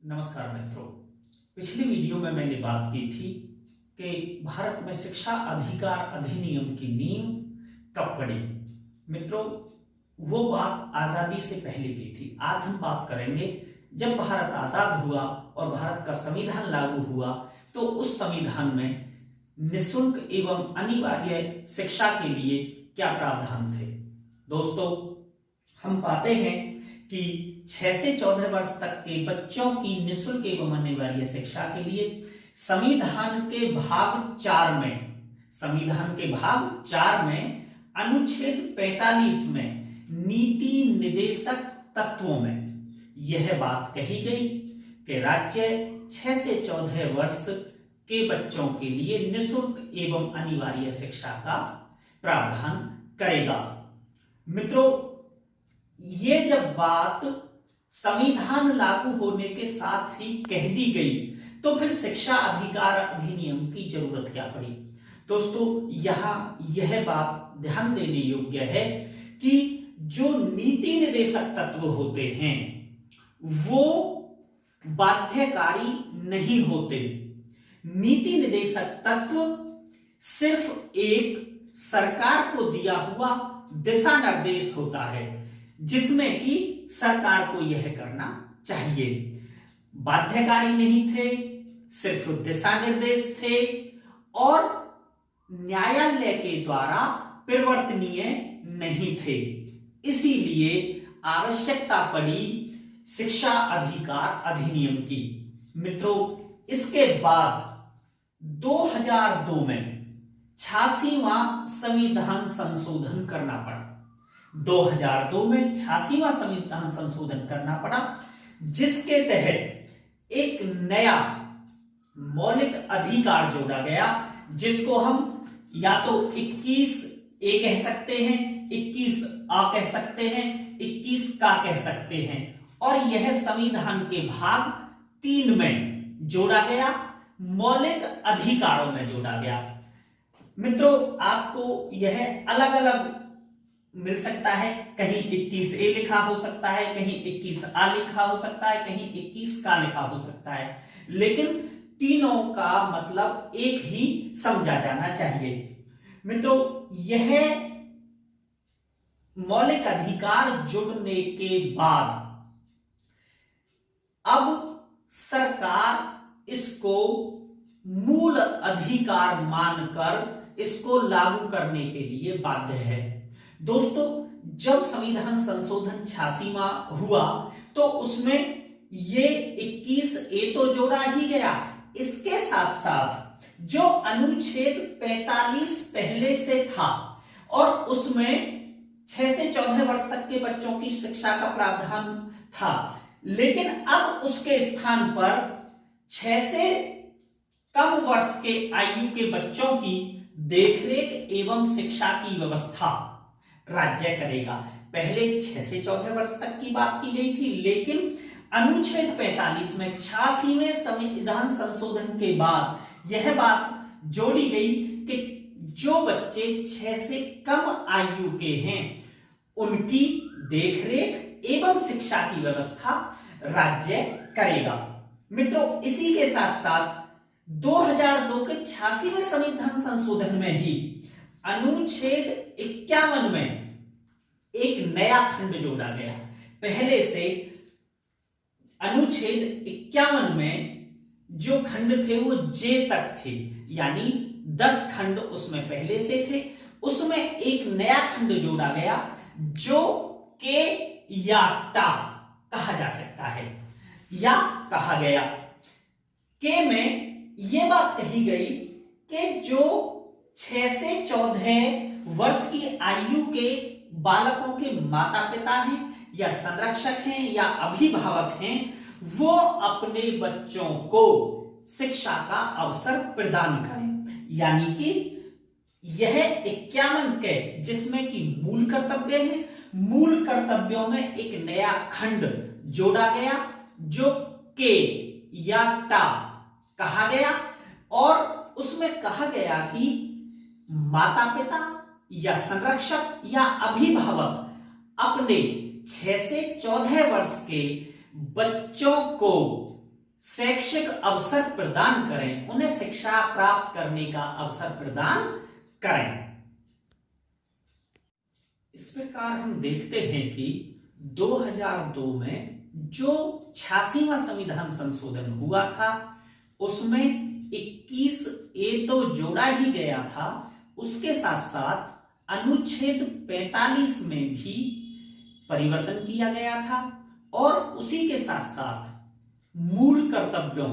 नमस्कार मित्रों। पिछली वीडियो में मैंने बात की थी कि भारत में शिक्षा अधिकार अधिनियम की नींव कब पड़ी। मित्रों, वो बात आजादी से पहले की थी। आज हम बात करेंगे जब भारत आजाद हुआ और भारत का संविधान लागू हुआ तो उस संविधान में निःशुल्क एवं अनिवार्य शिक्षा के लिए क्या प्रावधान थे। दोस्तों, हम पाते हैं कि 6 से 14 वर्ष तक के बच्चों की निःशुल्क एवं अनिवार्य शिक्षा के लिए संविधान के भाग 4 में अनुच्छेद 45 में नीति निदेशक तत्वों में यह बात कही गई कि राज्य 6 से 14 वर्ष के बच्चों के लिए निःशुल्क एवं अनिवार्य शिक्षा का प्रावधान करेगा। मित्रों, ये जब बात संविधान लागू होने के साथ ही कह दी गई तो फिर शिक्षा अधिकार अधिनियम की जरूरत क्या पड़ी। दोस्तों, यहां यह बात ध्यान देने योग्य है कि जो नीति निदेशक तत्व होते हैं वो बाध्यकारी नहीं होते। नीति निदेशक तत्व सिर्फ एक सरकार को दिया हुआ दिशा निर्देश होता है जिसमें कि सरकार को यह करना चाहिए। बाध्यकारी नहीं थे, सिर्फ दिशा निर्देश थे और न्यायालय के द्वारा परिवर्तनीय नहीं थे। इसीलिए आवश्यकता पड़ी शिक्षा अधिकार अधिनियम की। मित्रों, इसके बाद 2002 में 86वां संविधान संशोधन करना पड़ा। 2002 में 86वां संविधान संशोधन करना पड़ा, जिसके तहत एक नया मौलिक अधिकार जोड़ा गया जिसको हम या तो 21A कह सकते हैं, 21A कह सकते हैं, 21 कह सकते हैं और यह संविधान के भाग 3 में जोड़ा गया, मौलिक अधिकारों में जोड़ा गया। मित्रों, आपको यह अलग अलग मिल सकता है, कहीं 21A लिखा हो सकता है, कहीं 21A लिखा हो सकता है, कहीं 21 का लिखा हो सकता है, लेकिन तीनों का मतलब एक ही समझा जाना चाहिए। मित्रों, यह मौलिक अधिकार जुड़ने के बाद अब सरकार इसको मूल अधिकार मानकर इसको लागू करने के लिए बाध्य है। दोस्तों, जब संविधान संशोधन 86वां हुआ तो उसमें ये 21A तो जोड़ा ही गया, इसके साथ साथ जो अनुच्छेद 45 पहले से था और उसमें 6 से 14 वर्ष तक के बच्चों की शिक्षा का प्रावधान था, लेकिन अब उसके स्थान पर 6 से कम वर्ष के आयु के बच्चों की देखरेख एवं शिक्षा की व्यवस्था राज्य करेगा। पहले 6 से 14 वर्ष तक की बात की गई थी, लेकिन अनुच्छेद 45 में 86वें संविधान संशोधन के बाद यह बात जोड़ी गई कि जो बच्चे 6 से कम आयु के हैं उनकी देखरेख एवं शिक्षा की व्यवस्था राज्य करेगा। मित्रों, इसी के साथ साथ 2002 के 86वें संविधान संशोधन में ही अनुच्छेद 51 में एक नया खंड जोड़ा गया। पहले से अनुच्छेद 51 में जो खंड थे वो J तक थे, यानी 10 खंड उसमें पहले से थे। उसमें एक नया खंड जोड़ा गया जो के या टा कहा जा सकता है या कहा गया। के में यह बात कही गई कि जो 6 से 14 वर्ष की आयु के बालकों के माता पिता हैं या संरक्षक हैं या अभिभावक हैं, वो अपने बच्चों को शिक्षा का अवसर प्रदान करें। यानी कि यह 51 के जिसमें कि मूल कर्तव्य है, मूल कर्तव्यों में एक नया खंड जोड़ा गया जो के या टा कहा गया और उसमें कहा गया कि माता पिता या संरक्षक या अभिभावक अपने 6 से 14 वर्ष के बच्चों को शैक्षिक अवसर प्रदान करें, उन्हें शिक्षा प्राप्त करने का अवसर प्रदान करें। इस प्रकार हम देखते हैं कि 2002 में जो 86वां संविधान संशोधन हुआ था उसमें 21A तो जोड़ा ही गया था, उसके साथ साथ अनुच्छेद 45 में भी परिवर्तन किया गया था और उसी के साथ साथ मूल कर्तव्यों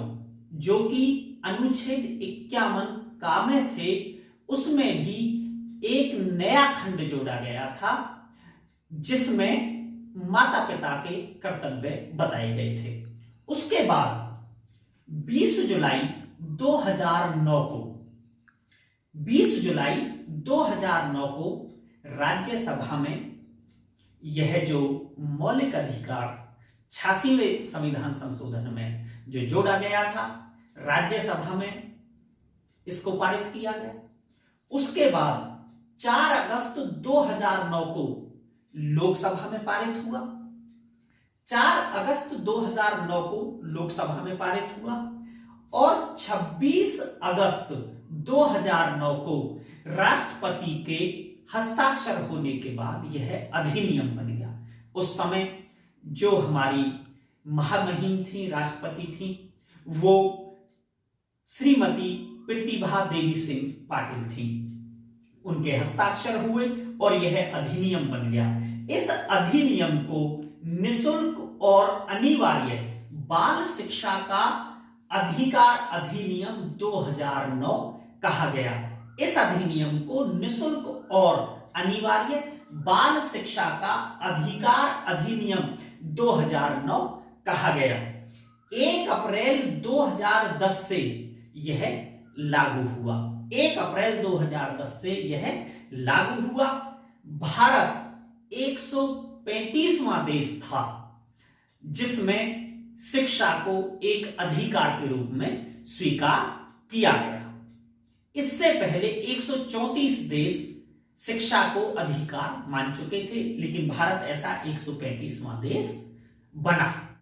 जो कि अनुच्छेद 51 का में थे उसमें भी एक नया खंड जोड़ा गया था जिसमें माता पिता के कर्तव्य बताए गए थे। उसके बाद 20 जुलाई 2009 को राज्यसभा में यह जो मौलिक अधिकार 86वें संविधान संशोधन में जो जोड़ा गया था, राज्यसभा में इसको पारित किया गया। उसके बाद 4 अगस्त 2009 को लोकसभा में पारित हुआ। 4 अगस्त 2009 को लोकसभा में पारित हुआ और 26 अगस्त 2009 को राष्ट्रपति के हस्ताक्षर होने के बाद यह अधिनियम बन गया। उस समय जो हमारी महामहिम थी, राष्ट्रपति थी, वो श्रीमती प्रतिभा देवी सिंह पाटिल थी। उनके हस्ताक्षर हुए और यह अधिनियम बन गया। इस अधिनियम को निशुल्क और अनिवार्य बाल शिक्षा का अधिकार अधिनियम 2009 कहा गया। इस अधिनियम को निशुल्क और अनिवार्य बाल शिक्षा का अधिकार अधिनियम 2009 कहा गया। 1 अप्रैल 2010 से यह लागू हुआ। 1 अप्रैल 2010 से यह लागू हुआ। भारत 135वां देश था जिसमें शिक्षा को एक अधिकार के रूप में स्वीकार किया गया। इससे पहले 134 देश शिक्षा को अधिकार मान चुके थे, लेकिन भारत ऐसा 135वां देश बना।